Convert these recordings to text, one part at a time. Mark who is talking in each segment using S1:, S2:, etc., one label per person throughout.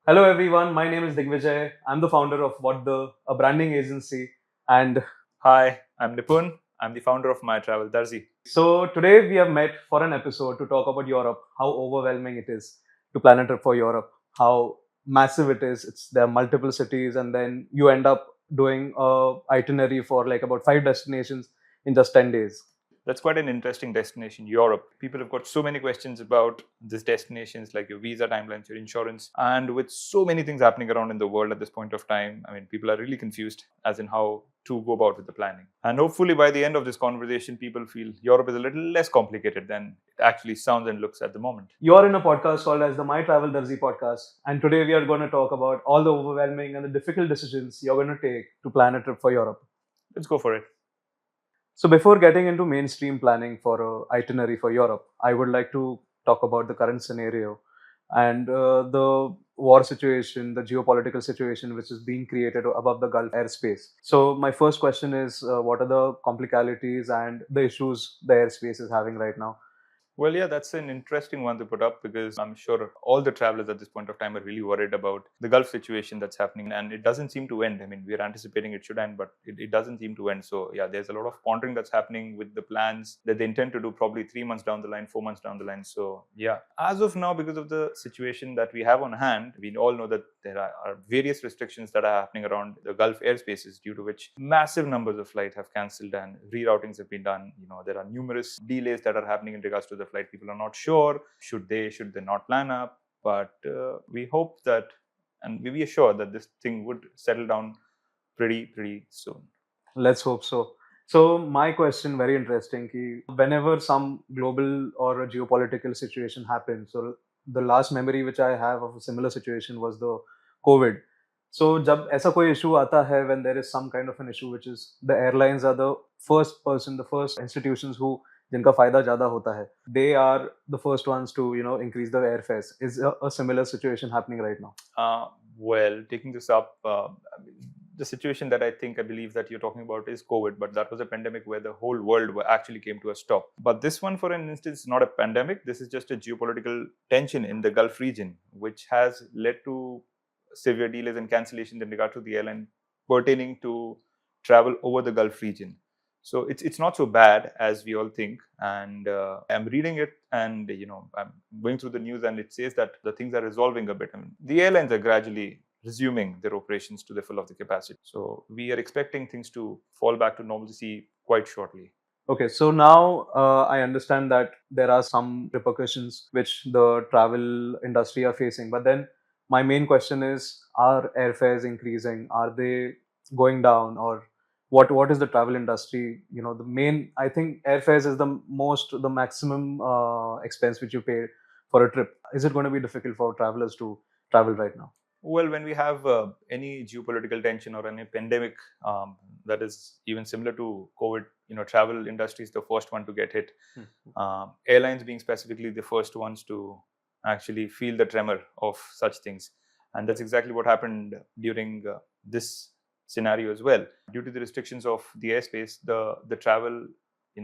S1: Hello everyone, my name is Digvijay. I'm the founder of a branding agency. And
S2: Hi, I'm Nipun. I'm the founder of My Travel Darzee.
S1: so today we have met for an episode to talk about Europe, how overwhelming it is to plan a trip for Europe, how massive it is. There are multiple cities, and then you end up doing a itinerary for like about 5 destinations in just 10 days.
S2: That's quite an interesting destination, Europe. People have got so many questions about these destinations, like your visa timelines, your insurance, and with so many things happening around in the world at this point of time, I mean, people are really confused as in how to go about with the planning. And hopefully, by the end of this conversation, people feel Europe is a little less complicated than it actually sounds and looks at the moment.
S1: You're in a podcast called as the My Travel Darzee podcast, and today we are going to talk about all the overwhelming and the difficult decisions you're going to take to plan a trip for Europe.
S2: Let's go for it.
S1: So before getting into mainstream planning for a itinerary for Europe, I would like to talk about the current scenario and the war situation, the geopolitical situation which is being created above the Gulf airspace. So my first question is, what are the complicalities and the issues the airspace is having right now?
S2: Well, yeah, that's an interesting one to put up because I'm sure all the travelers at this point of time are really worried about the Gulf situation that's happening, and it doesn't seem to end. I mean, we're anticipating it should end, but it doesn't seem to end. So, yeah, there's a lot of pondering that's happening with the plans that they intend to do probably 3 months down the line, 4 months down the line. So, yeah, as of now, because of the situation that we have on hand, we all know that there are various restrictions that are happening around the Gulf airspaces, due to which massive numbers of flights have cancelled and reroutings have been done. There are numerous delays that are happening in regards to the flight. People are not sure should they not plan up, but we hope that, and we are sure that this thing would settle down pretty soon.
S1: Let's hope so. So my question, very interesting, कि whenever some global or a geopolitical situation happens, so the last memory which I have of a similar situation was the COVID. So जब ऐसा कोई issue आता है, when there is some kind of an issue, which is the airlines are the first institutions who जिनका फायदा ज़्यादा होता है, they are the first ones to increase the airfares. Is a similar situation happening right now?
S2: Well, taking this up, the situation that I believe that you're talking about is COVID, but that was a pandemic where the whole world actually came to a stop. But this one, for an instance, is not a pandemic. This is just a geopolitical tension in the Gulf region, which has led to severe delays and cancellations in regard to the airline pertaining to travel over the Gulf region. So it's not so bad as we all think. And I'm reading it, and I'm going through the news, and it says that the things are resolving a bit. I mean, the airlines are gradually resuming their operations to the full of the capacity. So we are expecting things to fall back to normalcy quite shortly.
S1: Okay, so now I understand that there are some repercussions which the travel industry are facing. But then my main question is, are airfares increasing? Are they going down? Or what is the travel industry? The main, I think airfares is the maximum expense which you pay for a trip. Is it going to be difficult for travelers to travel right now?
S2: Well, when we have any geopolitical tension or any pandemic that is even similar to COVID, travel industry is the first one to get hit. Airlines being specifically the first ones to actually feel the tremor of such things, and that's exactly what happened during this scenario as well. Due to the restrictions of the airspace, the travel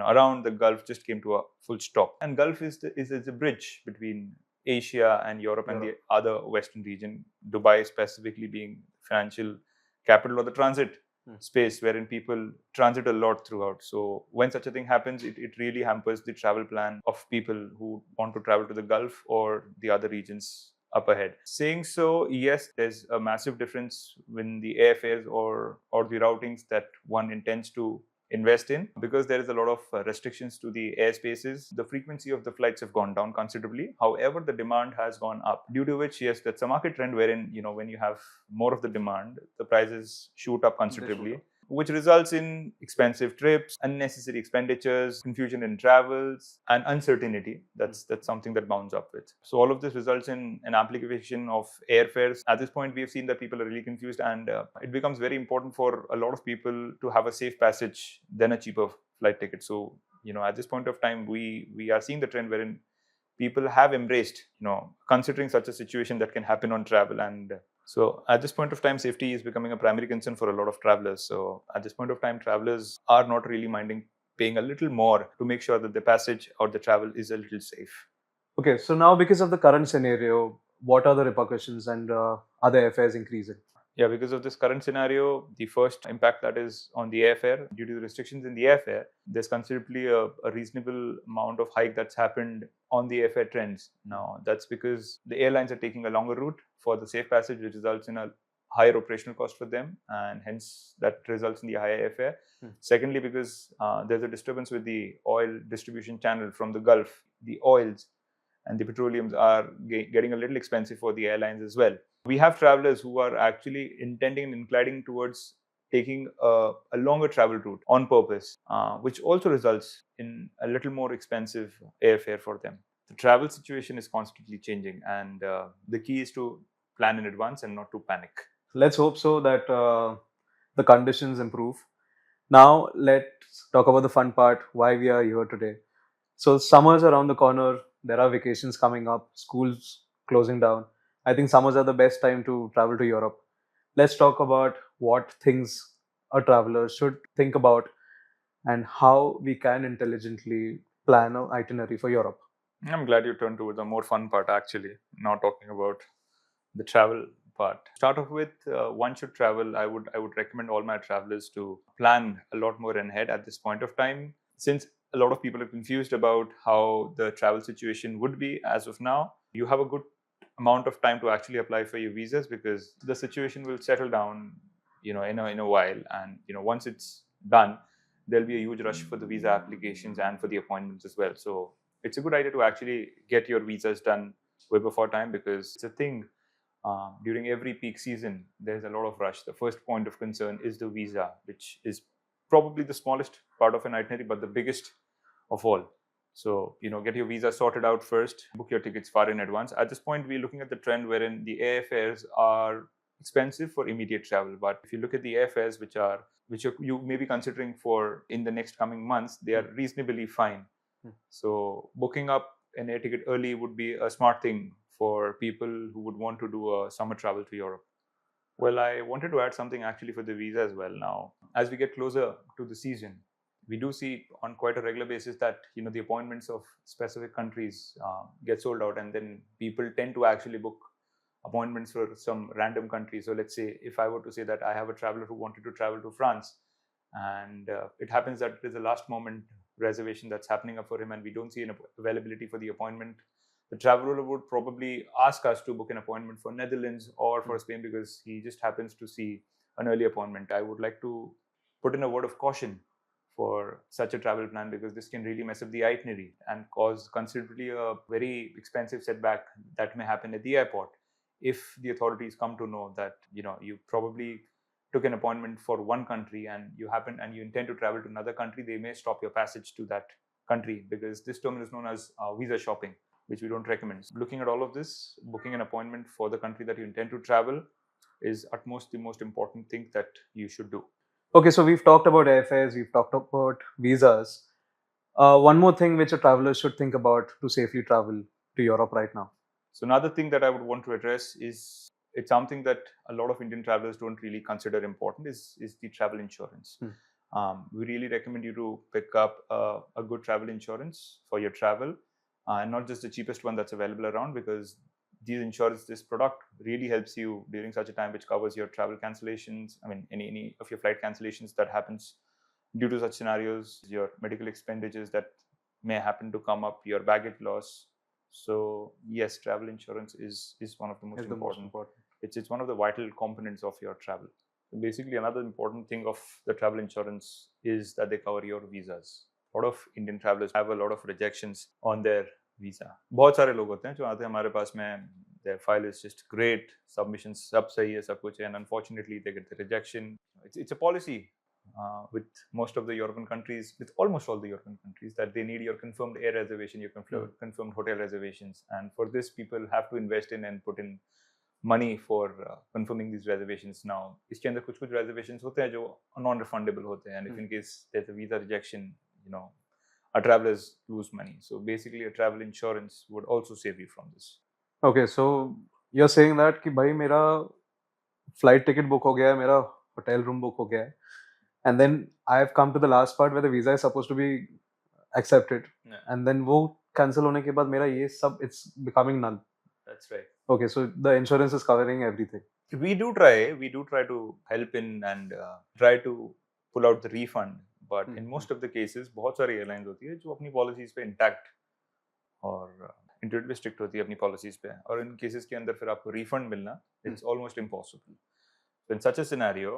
S2: around the Gulf just came to a full stop. And Gulf is a bridge between Asia and Europe and the other Western region, Dubai specifically being financial capital or the transit space wherein people transit a lot throughout. So when such a thing happens, it really hampers the travel plan of people who want to travel to the Gulf or the other regions up ahead. Saying so, yes, there's a massive difference in the airfares or the routings that one intends to invest in, because there is a lot of restrictions to the airspaces. The frequency of the flights have gone down considerably. However, the demand has gone up, due to which, yes, that's a market trend wherein when you have more of the demand, the prices shoot up considerably, which results in expensive trips, unnecessary expenditures, confusion in travels, and uncertainty. That's something that bounds up with. So all of this results in an amplification of airfares. At this point, we have seen that people are really confused, and it becomes very important for a lot of people to have a safe passage than a cheaper flight ticket. So at this point of time, we are seeing the trend wherein people have embraced considering such a situation that can happen on travel. And so at this point of time, safety is becoming a primary concern for a lot of travelers. So at this point of time, travelers are not really minding paying a little more to make sure that the passage or the travel is a little safe.
S1: Okay, so now because of the current scenario, what are the repercussions, and are the airfares increasing?
S2: Yeah, because of this current scenario, the first impact that is on the airfare due to the restrictions in the airfare, there's considerably a reasonable amount of hike that's happened on the airfare trends. Now, that's because the airlines are taking a longer route for the safe passage, which results in a higher operational cost for them, and hence that results in the higher airfare. Secondly, because there's a disturbance with the oil distribution channel from the Gulf, the oils and the petroleums are getting a little expensive for the airlines as well. We have travelers who are actually intending and inclining towards taking a longer travel route on purpose, which also results in a little more expensive airfare for them. The travel situation is constantly changing, and the key is to plan in advance and not to panic.
S1: Let's hope so that the conditions improve. Now, let's talk about the fun part, why we are here today. So, summer's around the corner, there are vacations coming up, schools closing down. I think summers are the best time to travel to Europe. Let's talk about what things a traveler should think about and how we can intelligently plan an itinerary for Europe.
S2: I'm glad you turned to the more fun part, actually, not talking about the travel part. Start off with, one should travel. I would recommend all my travelers to plan a lot more ahead at this point of time, since a lot of people are confused about how the travel situation would be as of now. You have a good amount of time to actually apply for your visas, because the situation will settle down, in a while, and once it's done, there'll be a huge rush for the visa applications and for the appointments as well. So it's a good idea to actually get your visas done way before time, because it's a thing. During every peak season, there's a lot of rush. The first point of concern is the visa, which is probably the smallest part of an itinerary, but the biggest of all. So, get your visa sorted out first, book your tickets far in advance. At this point, we're looking at the trend wherein the airfares are expensive for immediate travel. But if you look at the airfares you may be considering for in the next coming months, they are reasonably fine. So booking up an air ticket early would be a smart thing for people who would want to do a summer travel to Europe. Well, I wanted to add something actually for the visa as well. Now, as we get closer to the season, we do see on quite a regular basis that the appointments of specific countries get sold out, and then people tend to actually book appointments for some random country. So let's say if I were to say that I have a traveler who wanted to travel to France, and it happens that it is a last moment reservation that's happening up for him, and we don't see an availability for the appointment, the traveler would probably ask us to book an appointment for Netherlands or for Spain, because he just happens to see an early appointment. I would like to put in a word of caution for such a travel plan, because this can really mess up the itinerary and cause considerably a very expensive setback that may happen at the airport if the authorities come to know that you probably took an appointment for one country and you intend to travel to another country. They may stop your passage to that country, because this term is known as visa shopping, which we don't recommend. Looking at all of this, booking an appointment for the country that you intend to travel is utmost the most important thing that you should do.
S1: Okay, so we've talked about airfares, we've talked about visas. One more thing which a traveler should think about to safely travel to Europe right now.
S2: So another thing that I would want to address is, it's something that a lot of Indian travelers don't really consider important, is the travel insurance. We really recommend you to pick up a good travel insurance for your travel, and not just the cheapest one that's available around, because this product really helps you during such a time, which covers your travel cancellations. I mean, any of your flight cancellations that happens due to such scenarios, your medical expenditures that may happen to come up, your baggage loss. So yes, travel insurance is one of the most important. It's one of the vital components of your travel. So basically, another important thing of the travel insurance is that they cover your visas. A lot of Indian travelers have a lot of rejections on their visa. बहुत सारे लोग होते हैं जो आते हैं हमारे पास में, their file is just great, submissions सब सही है सब कुछ है, and unfortunately they get the rejection. It's a policy with most of the European countries, with almost all the European countries, that they need your confirmed air reservation, your confirmed hotel reservations, and for this people have to invest in and put in money for confirming these reservations. Now, इसके अंदर कुछ reservations होते हैं जो non-refundable होते हैं, and if in case there's a visa rejection, our travelers lose money. So basically, a travel insurance would also save you from this.
S1: Okay, so you're saying that कि भाई मेरा flight ticket book हो गया है, मेरा hotel room book हो गया है, and then I've come to the last part where the visa is supposed to be accepted, and then वो cancel होने के बाद मेरा ये सब it's becoming null.
S2: That's right.
S1: Okay, so the insurance is covering everything.
S2: We do try to help in and try to pull out the refund, but in most of the cases बहुत सारी airlines होती है जो अपनी policies पे intact और interview strict होती है अपनी पॉलिसीज पे, और इन केसेस के अंदर फिर आपको रिफंड मिलना it's almost impossible. In such a scenario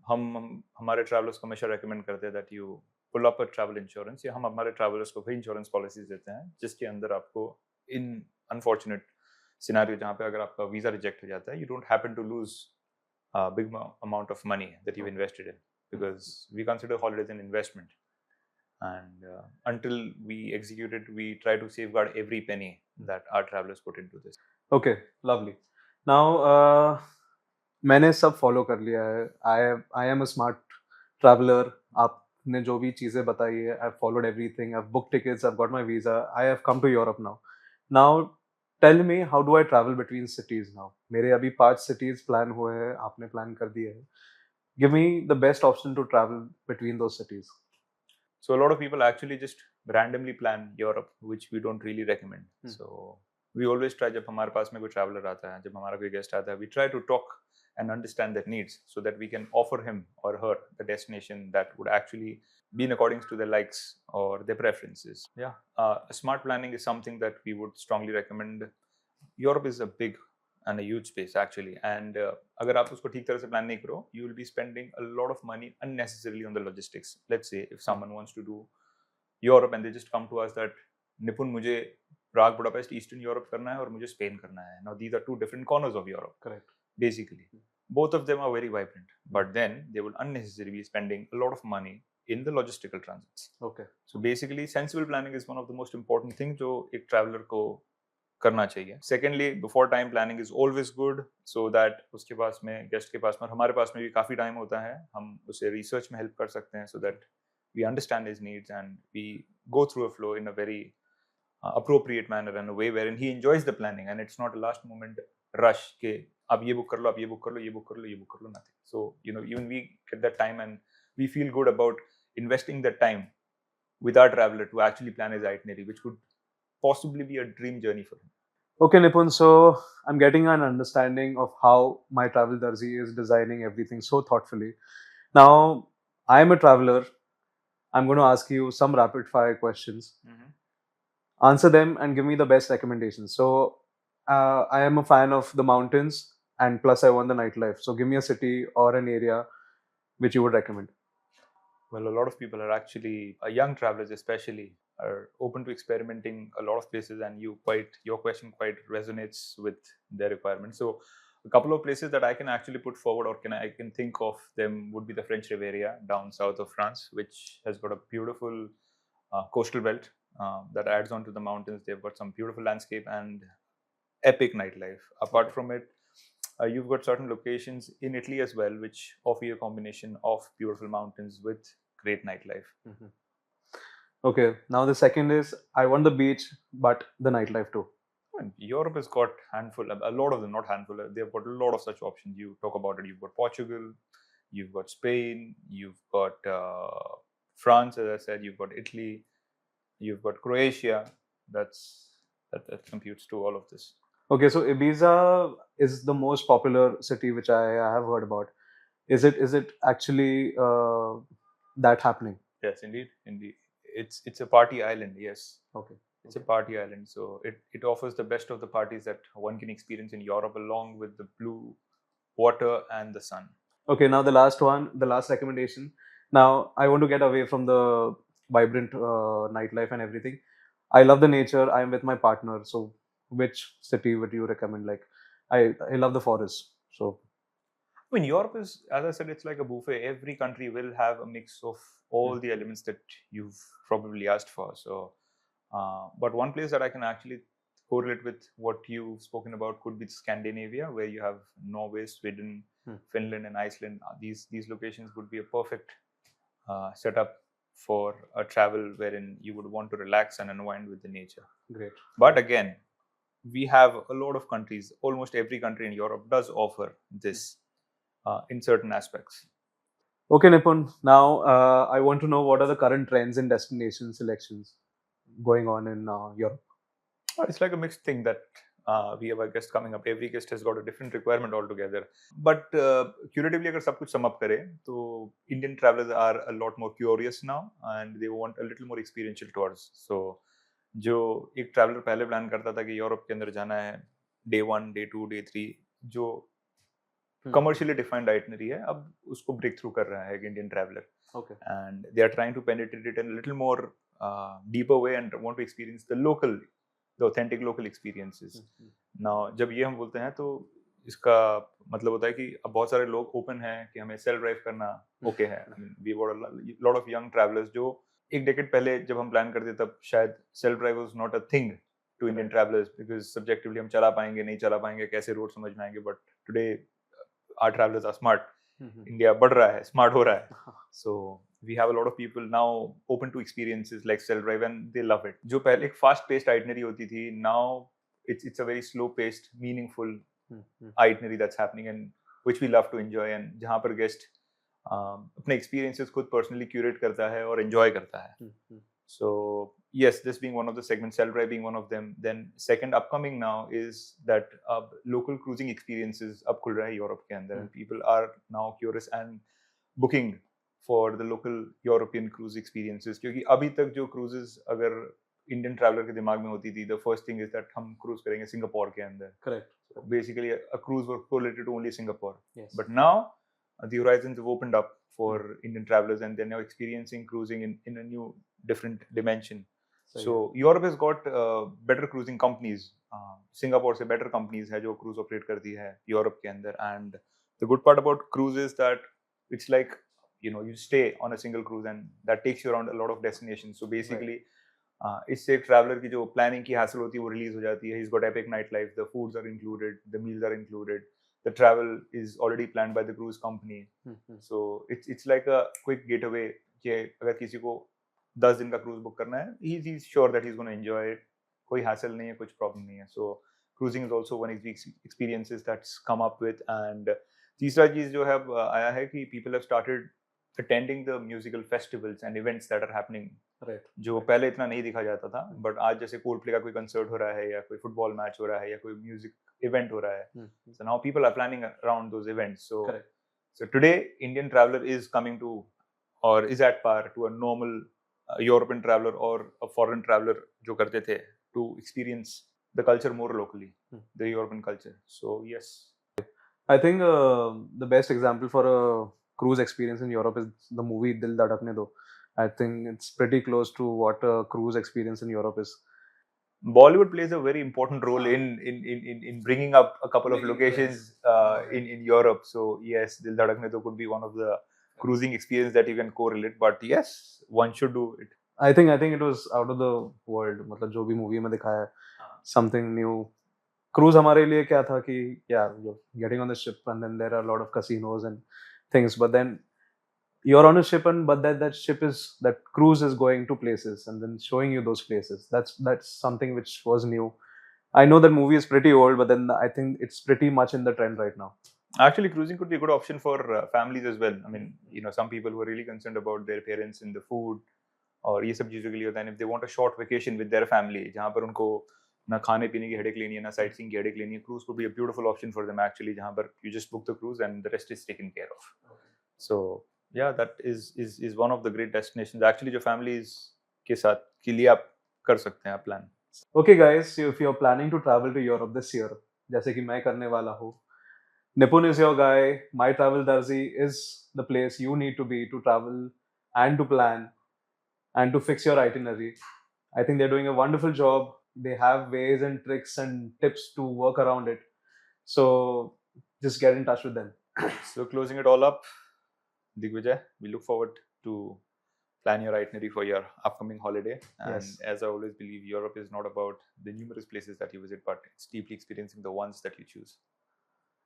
S2: हमारे ट्रैवलर्स को हमेशा रेकमेंड करते हैं that you pull up a travel insurance, या हम हमारे ट्रैवलर्स को वही इंश्योरेंस पॉलिसीज देते हैं जिसके अंदर आपको इन अनफॉर्चुनेट सिनेरियो जहाँ पे अगर आपका वीजा रिजेक्ट हो जाता है, you don't happen to lose big amount of money that you invested in, because we consider holidays an investment. And until we execute it, we try to safeguard every penny that our travelers put into this.
S1: Okay, lovely. Now, मैंने सब follow कर लिया है. I am a smart traveller. आपने जो भी चीज़ें बताई है, I followed everything. I book tickets, I got my visa, I have come to Europe now. Now tell me, how do I travel between cities now? मेरे अभी 5 cities plan हुए हैं, आपने प्लान कर दिए हैं. Give me the best option to travel between those cities.
S2: So a lot of people actually just randomly plan Europe, which we don't really recommend. So we always try, जब हमारे पास में कोई traveler आता है, जब हमारा कोई guest आता है, we try to talk and understand their needs so that we can offer him or her the destination that would actually be in accordance to their likes or their preferences. Yeah, smart planning is something that we would strongly recommend. Europe is a big and a huge space actually, and अगर आप उसको ठीक तरह से plan नहीं करो, you will be spending a lot of money unnecessarily on the logistics. Let's say if someone wants to do Europe and they just come to us that निपुण मुझे Prague, Budapest, Eastern Europe करना है और मुझे Spain करना है. Now these are two different corners of Europe.
S1: Correct.
S2: Basically, both of them are very vibrant, but then they will unnecessarily be spending a lot of money in the logistical transits.
S1: Okay.
S2: So basically, sensible planning is one of the most important things जो एक traveler को करना चाहिए. Secondly, before time planning is always good, so that उसके पास में, guest के पास में, हमारे पास में भी काफ़ी टाइम होता है, हम उसे रिसर्च में हेल्प कर सकते हैं, so that we understand his needs and we go through a flow in a very appropriate manner and a way wherein he enjoys the planning and it's not a last moment rush के अब ये book कर लो, अब ये book कर लो, ये book कर लो, ये बुक कर लो, nothing. So even we get that time and we feel good about investing that time with our traveler to actually plan his itinerary, which could possibly be a dream journey for him.
S1: Okay, Nipun, so I'm getting an understanding of how my travel Darzee is designing everything so thoughtfully. Now, I'm a traveler. I'm going to ask you some rapid fire questions. Answer them and give me the best recommendations. So, I am a fan of the mountains and plus I want the nightlife. So, give me a city or an area which you would recommend.
S2: Well, a lot of people are actually, young travelers especially, are open to experimenting a lot of places, and your question quite resonates with their requirements. So a couple of places that I can actually put forward, or I can think of them, would be the French Riviera down south of France, which has got a beautiful coastal belt that adds on to the mountains. They've got some beautiful landscape and epic nightlife. Apart from it, you've got certain locations in Italy as well, which offer you a combination of beautiful mountains with great nightlife.
S1: Okay, now the second is I want the beach, but the nightlife too.
S2: Europe has got a lot of them, not handful, they've got a lot of such options. You talk about it, you've got Portugal, you've got Spain, you've got France, as I said, you've got Italy, you've got Croatia. That computes to all of this.
S1: Okay, so Ibiza is the most popular city which I have heard about. Is it actually that happening?
S2: Yes, indeed. It's a party island. Yes.
S1: Okay.
S2: It's a party island, so it offers the best of the parties that one can experience in Europe, along with the blue water and the sun.
S1: Okay, now the last one, the last recommendation. Now I want to get away from the vibrant nightlife and everything. I love the nature. I'm with my partner. So which city would you recommend? Like I love the forest. So
S2: I mean, Europe is, as I said, it's like a buffet. Every country will have a mix of all the elements that you've probably asked for. So, but one place that I can actually correlate with what you've spoken about could be Scandinavia, where you have Norway, Sweden, Finland, and Iceland. These locations would be a perfect setup for a travel wherein you would want to relax and unwind with the nature.
S1: Great.
S2: But again, we have a lot of countries. Almost every country in Europe does offer this in certain aspects.
S1: Okay, Nipun. Now I want to know what are the current trends in destination selections going on in Europe.
S2: It's like a mixed thing that we have a guest coming up. Every guest has got a different requirement altogether. But curatively, अगर सब कुछ sum up करें, तो Indian travelers are a lot more curious now, and they want a little more experiential tours. So जो एक traveler पहले plan करता था कि यूरोप के अंदर जाना है, day 1, day 2, day 3, जो commercially defined itinerary है, अब उसको break through कर रहा है एक Indian traveler.
S1: Okay.
S2: And they are trying to penetrate it in a little more deeper way and want to experience the authentic local experiences. Now जब ये हम बोलते हैं तो इसका मतलब होता है कि अब बहुत सारे लोग open हैं कि हमें self drive करना okay है. I mean, we got a lot of young travelers जो एक decade पहले जब हम plan करते तब शायद self drive was not a thing to Indian travelers because subjectively हम चला पाएंगे नहीं चला पाएंगे कैसे रोड समझ में आएंगे. But today our travelers are smart. India बढ़ रहा है, smart हो रहा है. So we have a lot of people now open to experiences like self-drive and they love it. जो पहले एक fast-paced itinerary होती थी, now it's a very slow-paced, meaningful itinerary that's happening and which we love to enjoy and जहाँ पर guest अपने experiences खुद personally curate करता है और enjoy करता है. So yes, this being one of the segments, self-drive being one of them. Then second upcoming now is that local cruising experiences अब खुल रहा है यूरोप के अंदर and people are now curious and booking for the local European cruise experiences. क्योंकि अभी तक जो cruises अगर Indian traveler के दिमाग में होती थी, the first thing is that हम cruise करेंगे सिंगापुर के अंदर.
S1: Correct.
S2: So basically a cruise was correlated to only Singapore.
S1: Yes.
S2: But now the horizons have opened up for Indian travelers and they're now experiencing cruising in a new different dimension. So Europe has got better cruising companies. Singapore से better companies है जो cruise operate करती है Europe के अंदर. And the good part about cruise is that it's like you stay on a single cruise and that takes you around a lot of destinations. So basically इससे एक traveler की जो planning की hassle होती है वो release हो जाती है. He's got epic nightlife. The foods are included. The meals are included. The travel is already planned by the cruise company. So it's like a quick getaway कि अगर किसी को 10 दिन का cruise book करना है, he's sure that he's going to enjoy it. कोई hassle नहीं है, कुछ problem नहीं है. So cruising is also one of the experiences that's come up with. And तीसरा चीज जो है आया है कि people have started attending the musical festivals and events that are happening.
S1: Right.
S2: जो पहले इतना नहीं दिखा जाता था, but आज जैसे Coldplay का कोई concert हो रहा है या कोई football match हो रहा है या कोई music event हो रहा है. So now people are planning around those events. So
S1: Correct.
S2: So today Indian traveler is coming to or is at par to a normal European traveler or a foreign traveler जो करते थे to experience the culture more locally, the European culture. So yes.
S1: I think the best example for a cruise experience in Europe is the movie Dil Dhadakne Do. I think it's pretty close to what a cruise experience in Europe is.
S2: Bollywood plays a very important role in bringing up a couple of locations in Europe. So yes, Dil Dhadakne Do could be one of the cruising experience that you can correlate. But yes, one should do it.
S1: I think it was out of the world. मतलब जो भी movie में दिखाया है, something new. Cruise हमारे लिए क्या था कि yeah, you're getting on the ship and then there are a lot of casinos and things, but then you're on a ship and but that cruise is going to places and then showing you those places. That's something which was new. I know that movie is pretty old, but then I think it's pretty much in the trend right now.
S2: Actually, cruising could be a good option for families as well. I mean, some people who are really concerned about their parents and the food और ये सब चीज़ों के लिए होता है. If they want a short vacation with their family, जहाँ पर उनको ना खाने पीने की हेडेक लेनी है ना साइट सीइंग की हेडेक लेनी है, cruise could be a beautiful option for them actually, जहाँ पर you just book the cruise and the rest is taken care of. So yeah, that is one of the great destinations actually जो families के साथ के लिए आप कर सकते हैं आप plan.
S1: Okay guys, so if you're planning to travel to Europe this year, जैसे कि मैं करने वाला हूँ, Nipun is your guy. My Travel Darzee is the place you need to be to travel and to plan and to fix your itinerary. I think they're doing a wonderful job. They have ways and tricks and tips to work around it. So just get in touch with them.
S2: So closing it all up, Digvijay, we look forward to plan your itinerary for your upcoming holiday. And
S1: Yes.
S2: as I always believe, Europe is not about the numerous places that you visit, but it's deeply experiencing the ones that you choose.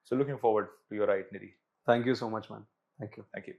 S2: So looking forward to your itinerary.
S1: Thank you so much, man. Thank you.
S2: Thank you.